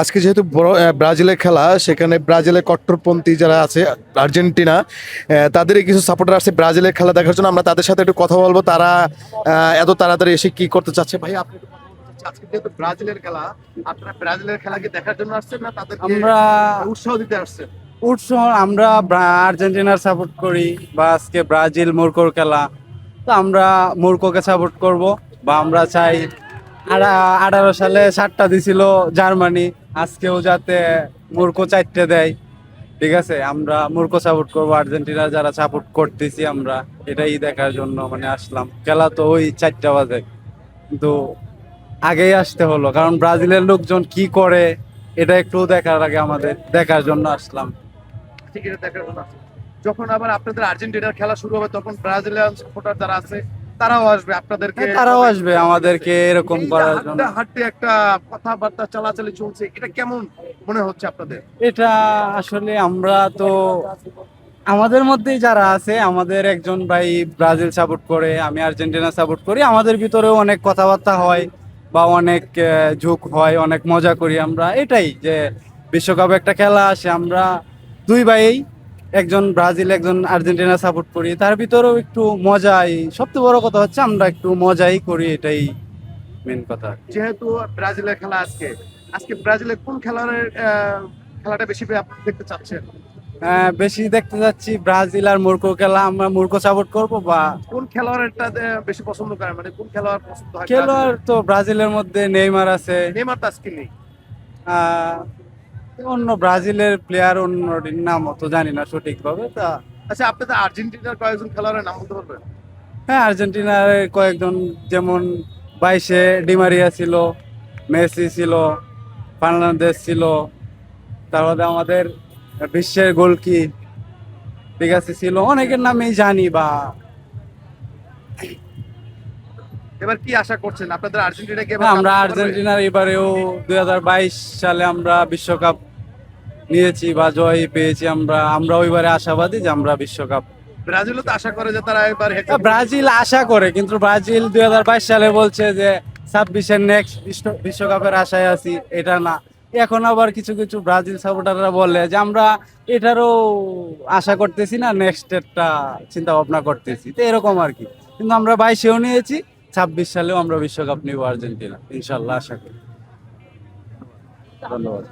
আজকে যেহেতু ব্রাজিলের খেলা, সেখানে ব্রাজিলের কট্টরপন্থী যারা আছে আর্জেন্টিনা, তাদেরই কিছু সাপোর্টার আছে ব্রাজিলের খেলা দেখার জন্য। আমরা তাদের সাথে একটু কথা বলবো, তারা এত তাড়াতাড়ি এসে কি করতে চাচ্ছে। ভাই, আপনি একটু কথা বলতে চাচ্ছেন, আজকে যেহেতু ব্রাজিলের খেলা, আপনারা ব্রাজিলের খেলা কি দেখার জন্য আসছেন, না তাদেরকে আমরা উৎসাহ দিতে আসছেন? আমরা আর্জেন্টিনার সাপোর্ট করি, বা আজকে ব্রাজিল মুরকোর খেলা, তো আমরা মুরকোকে সাপোর্ট করব। বা আমরা চাই 18 সালে 7টা দিছিল জার্মানি, আজকেও যাতে মুরকো 4টে দেয়। ঠিক আছে, আমরা মুরকো সাপোর্ট করব। আর্জেন্টিনা যারা সাপোর্ট করতেছি আমরা, এটাই দেখার জন্য মানে আসলাম। খেলা তো ওই 4টা বাজে, কিন্তু আগেই আসতে হলো কারণ ব্রাজিলের লোকজন কি করে এটা একটু দেখার আগে আমাদের দেখার জন্য আসলাম। ঠিক এটা দেখার জন্য আসছেন। যখন আবার আপনাদের আর্জেন্টিনার খেলা শুরু হবে, তখন ব্রাজিলিয়ান সাপোর্টার যারা আছে তারাও আসবে আপনাদেরকে। হ্যাঁ, তারাও আসবে আমাদেরকে এরকম এই যে করার জন্য। হাড্ডা হাড্ডি একটা কথাবার্তা চালাচালি চলছে, এটা কেমন মনে হচ্ছে আপনাদের? এটা আসলে আমরা তো আমাদের মধ্যেই যারা আছে, আমাদের একজন ভাই ব্রাজিল সাপোর্ট করে, আমি আর্জেন্টিনা সাপোর্ট করি, আমাদের ভিতরেও অনেক কথাবার্তা হয় বা অনেক ঝোঁক হয়, অনেক মজা করি আমরা। এটাই যে বিশ্বকাপে একটা খেলা আসে, আমরা দুই ভাই, একজন ব্রাজিল একজন আর্জেন্টিনা সাপোর্ট করি, তার ভিতরেও একটু মজাই। সবচেয়ে বড় কথা হচ্ছে আমরা একটু মজাই করি, এটাই মেন কথা। যেহেতু ব্রাজিলের খেলা আজকে, আজকে ব্রাজিলের কোন খেলোয়াড়ের খেলাটা বেশি আপনি দেখতে চাচ্ছেন? বেশি দেখতে যাচ্ছি ব্রাজিল আর মুরকো খেলা, আমরা মুরকো সাপোর্ট করব। বা কোন খেলোয়াড়টা বেশি পছন্দ করেন, মানে কোন খেলোয়াড় পছন্দ হয় খেলোয়াড় ব্রাজিলের? তো ব্রাজিলের মধ্যে নেইমার আছে। নেইমার তো আজকে নেই। আহ, অন্য ব্রাজিলের প্লেয়ার অন্যটির নাম অত জানি না সঠিকভাবে তা। আচ্ছা, আপনাদের আর্জেন্টিনার কয়েকজন খেলোয়াড়ের নাম বলতে পারবেন? হ্যাঁ, আর্জেন্টিনার কয়েকজন, যেমন 22-এ ডিমারিয়া ছিল, মেসি ছিল, ফার্নান্দেজ ছিল, তারপরে আমাদের বিশ্বের গোলকি, ঠিক আছে, ছিল। অনেকের নামেই জানি। বা এবার কি আশা করছেন, আপনাদের আর্জেন্টিনা কি এবার হ্যাঁ, কাপ আমরা নিতে পারবে? আর্জেন্টিনার এবারেও 2022 সালে আমরা বিশ্বকাপ নিয়েছি বা জয় পেয়েছি। আমরা ওইবারে আশাবাদী যে আমরা বিশ্বকাপ। ব্রাজিলও তো আশা করে যে তারা এবার ব্রাজিল আশা করে, কিন্তু ব্রাজিল 2022 সালে বলছে যে 26-এর নেক্সট বিশ্বকাপের আশায় আছি, এটা না। এখন আবার কিছু কিছু ব্রাজিল সাপোর্টাররা বলে যে আমরা এটারও আশা করতেছি না, নেক্সট একটা চিন্তা ভাবনা করতেছি, তো এরকম আর কি। কিন্তু আমরা 22-এও নিয়েছি, 26 সালেও আমরা বিশ্বকাপ নিব আর্জেন্টিনা, ইনশাল্লাহ আশা করি। ধন্যবাদ।